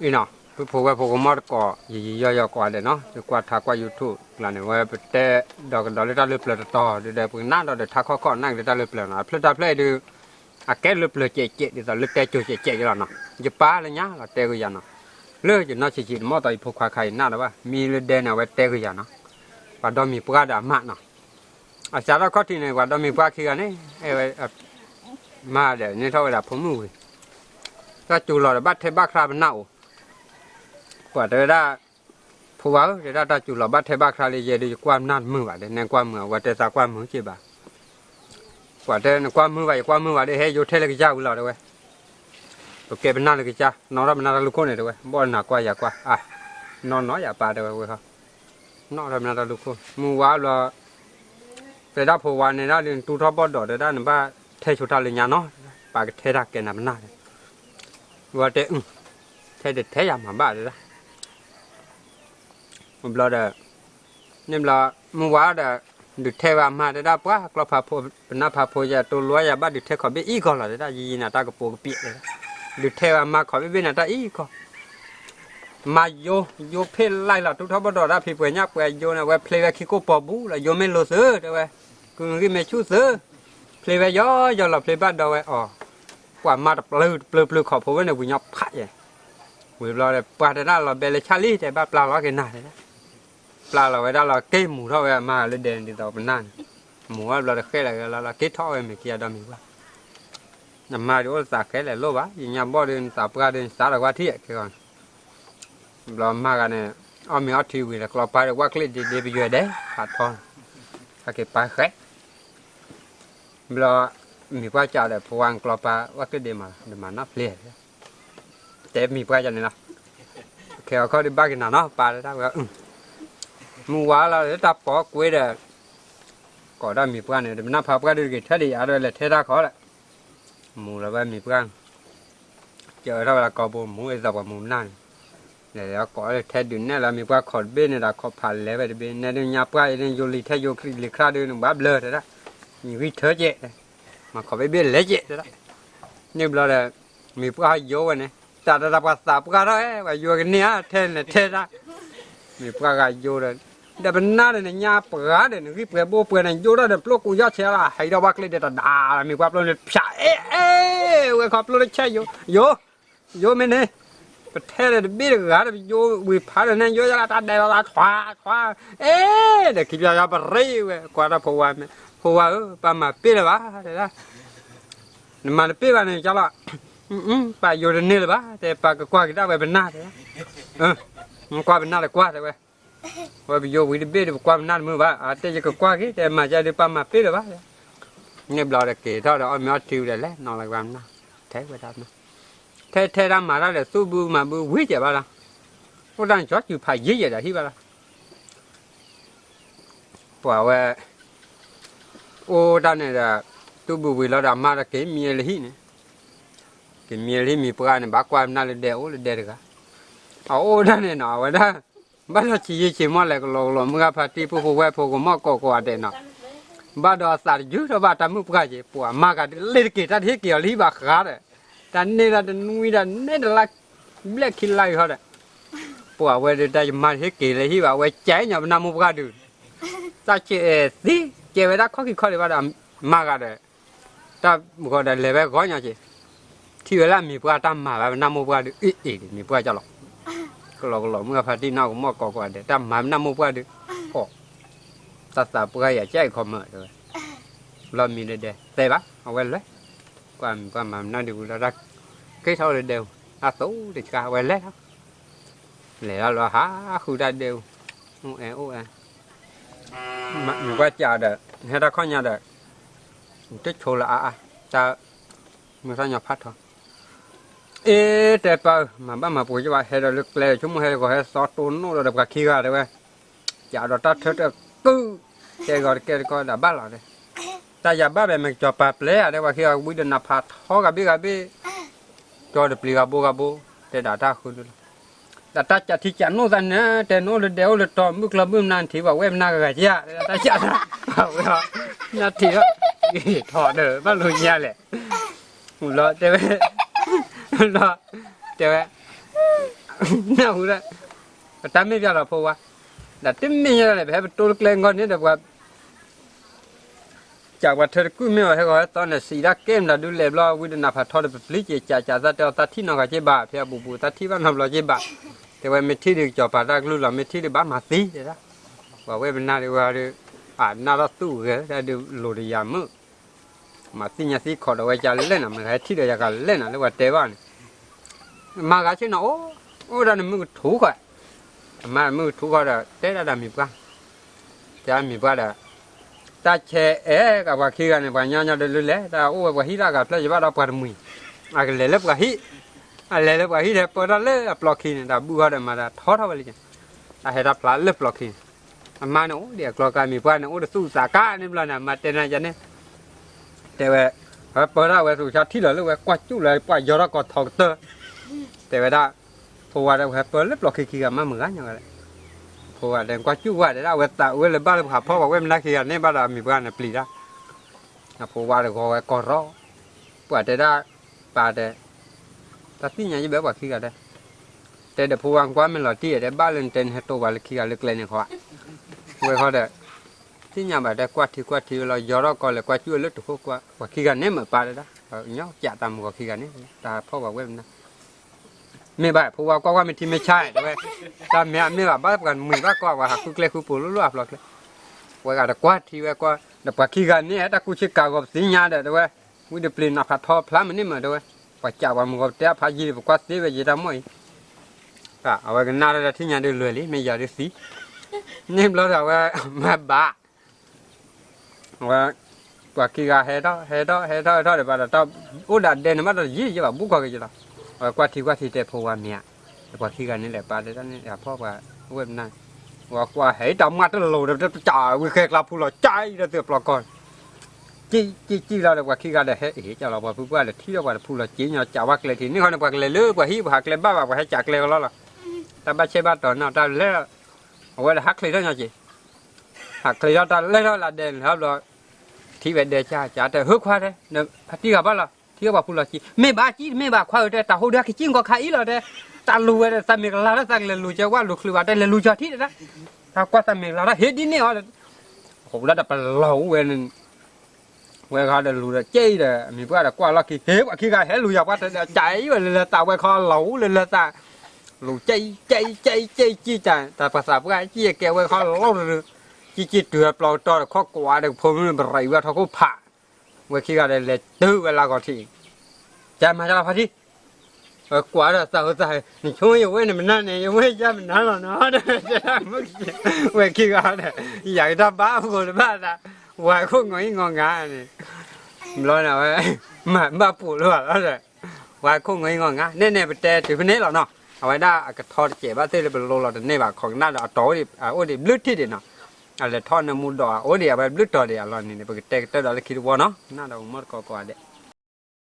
อีเนาะผู้ว่าผู้ก็มอดก่อยๆกว่าเด้เนาะกว่าทักว่า YouTube ล่ะเนี่ยว่าแต่ดอกเลยตาเลยเปลต่อเดี๋ยวหน้าดอกทักข้อนั่งเดี๋ยวตาเลยเปลนะเพลตาเพลดูอะแกเลยเปลเจ๊เดี๋ยวตาเลยแต่โจเจ๊แล้วเนาะจะป้าเลยเนาะเราแต่ก็ยันเนาะเลือกจะน่าชิมอต่อยผู้ค้าใครหน้าแล้วว่ามีเลยเดนเอาไว้แต่ก็ยันเนาะว่าดอมีปลาดามาเนาะอาจารย์ก็ที่ไหนว่าดอมีปลาคือกันนี่มาเดี๋ยวนี่เท่ากับผมมือก็จูหล่อบัดเทบักคราบเน่ากว่าเดี๋ยวได้ผู้ว่าเดี๋ยวได้จูหล่อบัดเทบักคราเลยเยอะดีความนั่นมือว่าเดี๋ยวในความมือว่าเดี๋ยวจากความมือจีบกว่าเดี๋ยวความมือว่าเดี๋ยวให้ยูเทเลกิจ้าอุลาเดี๋ยวโอเคเป็นนั่นเลยกิจ้านอนรับเป็นนั่นลูกคนเดี๋ยวบ่หนักกว่าอยากกว่าอ่ะนอนน้อยอย่าปาเดี๋ยวครับนอนรับเป็นนั่นลูกคนมือว่าเราเดี๋ยวได้ผู้ว่าเนี่ยได้เรียนตู้ทอปอดเดี๋ยวได้หนึ่งบ้าเทชุดทาเลยยาเนาะปากเทรักแกน่ะมันน่าว่าเดี๋ยวเทเด็ดเทยามหาบ้าเลยนะผมรอเดี๋ยวนี่เรามือว่าเดี๋ยวดึกเทวามาเดี๋ยวได้ปะเราพาโพเป็นน้าพาโพจะตัวรวยอย่าบ้าดึกเทขอเบี้ยอีก่อนเลยได้ยีน่ะตากระโปงกระเปียเลยดึกเทวามาขอเบี้ยน่ะตาอีก่อนมาโยเพลไล่เราทุกท่าบ่ดอได้พี่เปื่อยยักเปื่อยโยนะว่าเพลย์คิโกปอบูแล้วโยไม่โลเสือเดี๋ยวว่ากูกินไม่ชูเสือเพลย์ย่อเราเพลย์บ้านเดี๋ยวว่าอ๋อกว่ามาเปลือขอผมว่าเนี่ยวิ่งยับพะยังวิ่งเราเลยปลาเดี๋ยวเราเบลชาลีแต่บ้าปลาเราแค่ไหนนะปลาเราไว้ได้เราเก็บหมูเท่าไหร่มาเลยเดินติดต่อเป็นนั่นหมูเราแค่ไหนเราเก็บเท่าไหร่ไม่เกี่ยวดำอีกว่าน้ำมาดูสักแค่ไหนโลวะยิ่งยำบ่เดินสับปลาเดินสาระว่าที่แค่ก่อนเรามากันเนี่ยเอามีเอาทีวีแล้วเราไปว่าคลิปดีๆไปอยู่ได้ขาดทอนถ้าเก็บไปแค่เรามีว่าเจ้าแต่พวังกลอปาว่าก็เดี๋ยวมานับเลี้ยแต่มีว่าเจ้าเนี่ยนะแค่เขาได้บ้ากินเนาะปลาได้ก็มัวเราได้ตับปอกล้วยเด้อก็ได้มีว่าเนี่ยเดี๋ยวนับพาว่าดูกี่ท่าดีอะไรเลยเท่าไรเขาแหละมัวเราแบบมีว่าเจอถ้าเวลากอบมัวจะแบบมุมนั่นแล้วก็เลยแท้ดุนเนี่ยเรามีว่าขอดเบนเนี่ยเราขอผ่านแล้วแบบเบนเนี่ยเดี๋ยวยับว่าเนี่ยโยลีแท้โยคลิคราเดินบ้าเบลอเลยนะมีวิธีเจ๊มาขอไปเบี้ยเละเจ๊เลยนี่เราเลยมีพวกให้โยกันเนี่ยแต่ระดับภาษาพวกเราว่าโยกันเนี่ยเท่เนี่ยเท่ละมีพวกให้โยเลยเดี๋ยวเป็นหน้าเนี่ยยาเปลือกเนี่ยที่เปลือกโบเปลือกเนี่ยโยได้เดี๋ยวพวกกูยอดเชียร์ละให้เราวักเลยเดี๋ยวด่ามีความรู้เนี่ยพชาเว้ยความรู้เนี่ยใช่โยไม่เนี่ยประเทศเนี่ยบี้เลยกันโยวิพากษ์เนี่ยโยจะละตัดเดี๋ยวละขวาเดี๋ยวคิดว่าจะไปเรื่อยกว่าเราพวกมันพวกปามาเปี้ยเลยบ้าเดี๋ยวนะมันเปี้ยวันนี้จ้าละปาอยู่ในนี่เลยบ้าแต่ปากกว่ากี่ดาวไปเป็นหน้าเลยมันกว่าเป็นหน้าเลยกว่าเลยว่าไปโยวิธีเบี้ยกว่าเป็นหน้ามือบ้าแต่จะกว่ากี่แต่มาจะได้ปามาเปี้ยเลยบ้าเนี่ยเราได้เกี่ยวเท่าเราเอาไม่เอาทิวเลยแหละนอนอะไรบ้างนะแท้ไปทำนะแท้ทำมาแล้วเดี๋ยวสู้บูมาบูวิ่งจะบ้าละพวกนั้นชอบอยู่พายยี่อย่างที่บ้าละเพราะว่าโอ้ด้านนี้ละตู้บุยเราดำมาแล้วเก็บเมียเลยเนี่ยเก็บเมียเลยมีปลาเนี่ยบักความน่าเลยเดาเลยเด็กอะเอาโอ้ด้านนี้หน่อวะนะบ้านเราชี้มาเลยก็ลงเมื่อพาที่ผู้ว่าผู้ก็มากกว่าเด่นเนาะบ้านเราสารยุทธบ้านทำมือปลาจีปัวมากกันเล่นกีตาร์ที่เกี่ยวรีบขาดเลยแต่นี่เราจะนุ่ยดันนี่เราละเล็กคิดไรเขาเลยปัวเวลาได้มาที่เกี่ยวที่ว่าเวใจเนี่ยมันนำมือปลาดูจะเชื่อสิเจ้าเวลาเขาคิดเขาเลยว่ามากันเลยแต่บุคคลใดเลยไปก่อนอย่างที่ที่เวลามีปลาตามมาแบบน้ำมันปลาดูมีปลาจะหลอกก็หลอกเมื่อพาที่นอกก็มอกกว่าเดี๋ยวตามมาน้ำมันปลาดูโอ้ตัดปลาอย่าใจคอมเมอร์เลยเรามีเด็ดเตะปะเอาไว้เลยความมานั่นดูเราดักcái thôi đều tú thì cả quay lét lẽ là há khu ra đều ô mà mình qua chợ được hay ta có nhà được tích thù là cha mình ra nhập phát thôi ê đẹp mà ba mà buổi cho bà hay là lực lệ chúng hay gọi hay sót tốn nó là được cả kia rồi vậy chợ đó ta thích cứ cái gọi cái coi là bắt lại đây ta giờ bắt về mình cho bà lẽ ở đây và khi quý định nạp hạt khó gặp biết cho được lì gabo để đã ta khuyên được đã ta chặt thì chặt nó ra nữa để nó được đéo được tròn bước là bước nan thì bảo em na gà chia ta chặt na thì thọ đỡ bắt lùi nha lệ lo thế vậy น่าหูละแต่ไม่ยอมเราเพราะว่าแต่ที่ไม่ยอมเลยแบบตัวเล็กๆก่อนนี่แต่ว่าจากว่าเธอกู้ไม่เอาให้เขาตอนนี้สีรักเกมเราดูเล็บล้อวิธีนับพัดทอดไปพลิกจ่าซะแต่ตัดที่นอกจากเจ็บบ้าเพียบูบูตัดที่ว่าทำเราเจ็บบ้าแต่ว่าไม่ที่ดึกจ่อปารักรู้เราไม่ที่ดึกบ้ามาตีเด้อว่าเว้เป็นนาดีว่าดูนาเราตู้เหรอแต่ดูโหลดยามือมาตีเนี่ยสิขอเราไว้จะเล่นอ่ะมันให้ที่เดียวจะกันเล่นอ่ะเรียกว่าเตะบ้านมากระชินโอ้ด้านมือถูกอ่ะมามือถูกก็ได้เตะได้มีบ้างจะมีบ้างได้ตาเชกับว่าขี้กันเนี่ยว่าเนี่ยเดินเลยแต่โอ้ว่าฮิรากับเลยว่าเราปวดมืออะไรเล็บกับฮิอะไรเล็บกับฮิเนี่ยปวดเลยปลอกขี้เนี่ยแต่บัวเนี่ยมาทอดเอาไปเลยแต่ให้รับปลาเล็บปลอกขี้มาเนี่ยโอ้เดี๋ยวกลอกการมีบ้านเนี่ยโอ้จะสู้สาก้าเนี่ยเราเนี่ยมาเต้นอะไรเนี่ยแต่ว่าปวดเราสู้ชาที่เหลือเลยว่ากวาดจุ่เลยปวดยอดก็ทองเตอแต่ว่าได้พอว่าเราปวดเล็บปลอกขี้กันมาเหมือนกันอย่างไรเพราะว่าเดินกวาดจุ่ว่าได้เวตาเวลบ้านเราพ่อบอกว่ามันนักขี้กันเนี่ยบ้านเรามีบ้านเนี่ยปลีได้เพราะว่าเราก็รอปวดได้ปาได้แต่ที่อย่างนี้แบบว่าขี้กันได้แต่เดี๋ยวพวงกว่ามันหล่อที่ได้บ้านเล่นเต้นให้ตัวว่าขี้กันเล็กๆเนี่ยเขาเว้ยเขาได้ที่อย่างแบบได้กวาดที่เราย้อนก็เลยกวาดช่วยเลือดถูกกว่าขี้กันเนี่ยเหมือนปลาเลยนะเนาะจะตามกว่าขี้กันเนี่ยแต่พ่อบอกว่านะไม่แบบเพราะว่าไม่ที่ไม่ใช่แต่ว่าตามไม่แบบบ้านกันมือก็ว่าคุกเล็กคุกปูรู้ๆหรอกเลยว่าการกวาดที่ว่าก็แต่กว่าขี้กันเนี่ยถ้ากูเช็คกาวกับสิญญาเด้อว่าวิธีเปลี่ยนนับพัดทอพลัมันนี่เหมือนเด้อว่าจ่าว่ามึงก็เตะพายีกว่าสิไปยีดามวยเอาไว้กันน่าจะที่ยังเดือดเลยไม่อยากได้สินี่เราจะว่ามาบ้าว่ากว่าขี้กาเฮดเดี๋ยวบ้านเราอุดาเดินมาเรายี่จะแบบบุกเข้าไปจีละกว่าที่เตะพวามีกว่าขี้กันนี่แหละป้าเดี๋ยวนี่พ่อว่าเว้ยนั่นว่าเฮ้ยดำมาตลอดเดี๋ยวจ่าวิเคราะห์ผู้เราใจเดี๋ยวเตือนปลอกก่อนจี้เราเดี๋ยวกว่าขี้กันเดี๋ยวเฮ้ยจ่าเราว่าผู้ว่าเดี๋ยวที่เราว่าผู้เราจี้เนี่ยจ่าว่าเลยทีนี้เขาเนี่ยว่าเลยเลือกว่าฮิว่าเลยบ้าว่าให้จ่าเลยก็แล้วล่ะแต่บ้าเช่บ้าต่อเนาะแต่เล่เอาไว้หักเลยได้ยังจีหักเลยเราแต่เล่เราเดินครับเราที่เวดเดชจ่าแต่ฮึกว่าเลยเนี่ยที่กับบ้านเราที่กับผู้เราจี้ไม่บ้าควายแต่ตาหัวเด็กจี้ก็ขายแล้วเด้ตาลูเวเดสามีกลาแล้วสั่งเลยลูจะว่าลูคลีว่าแต่เลยลูจะที่นะถ้ากว่าสามีกลาเฮ็ดดิเนี่ยโหแล้วแต่ปลาเวนึงเวเขาเดลูเจ๊เด้มีว่าแต่กว่าลักขี้เฮ็ดว่าขี้กายเฮ็ดลูอยากว่าแต่ใจว่าเลยตาเวคอเหลาเลยตาลูใจจี้ใจแต่ภาษาว่าจี้แกเวคอเหลาเลยจี้เตือเปล่าต่อข้อกว่าเด็กผมมันไรว่าเขาก็ผ่าเวขี้กายเลยตื้อเวลาก็ที่ใจมาจะพอดีกว่าเราสาวๆนี่ช่วยอยู่เว้ยนี่มันนั่นเนี่ยเว้ยจะมันนั่นหรอเนาะจะมึงเว้ยคิดว่าเนี่ยอยากทำบ้าพวกเลยบ้าละว่าพวกงงาเนี่ยร้อนเอาไว้มาบ้าปูหรือเปล่าเนี่ยว่าพวกงงาเนี่ยไปแต่ถึงนี้หรอเนาะเอาไว้ได้กระทอดเจ็บบ้าเต้เลยเป็นโลเราเนี่ยแบบของน่าเอาโต้ดิโอ้ดิบลึกที่ดิเนาะอะไรทอดน้ำมูดดอกโอ้ดิเอาไปบลึกต่อดิอะไรนี่ไปแต่เราคิดว่าเนาะน่าเราหมดกว่าเด็ก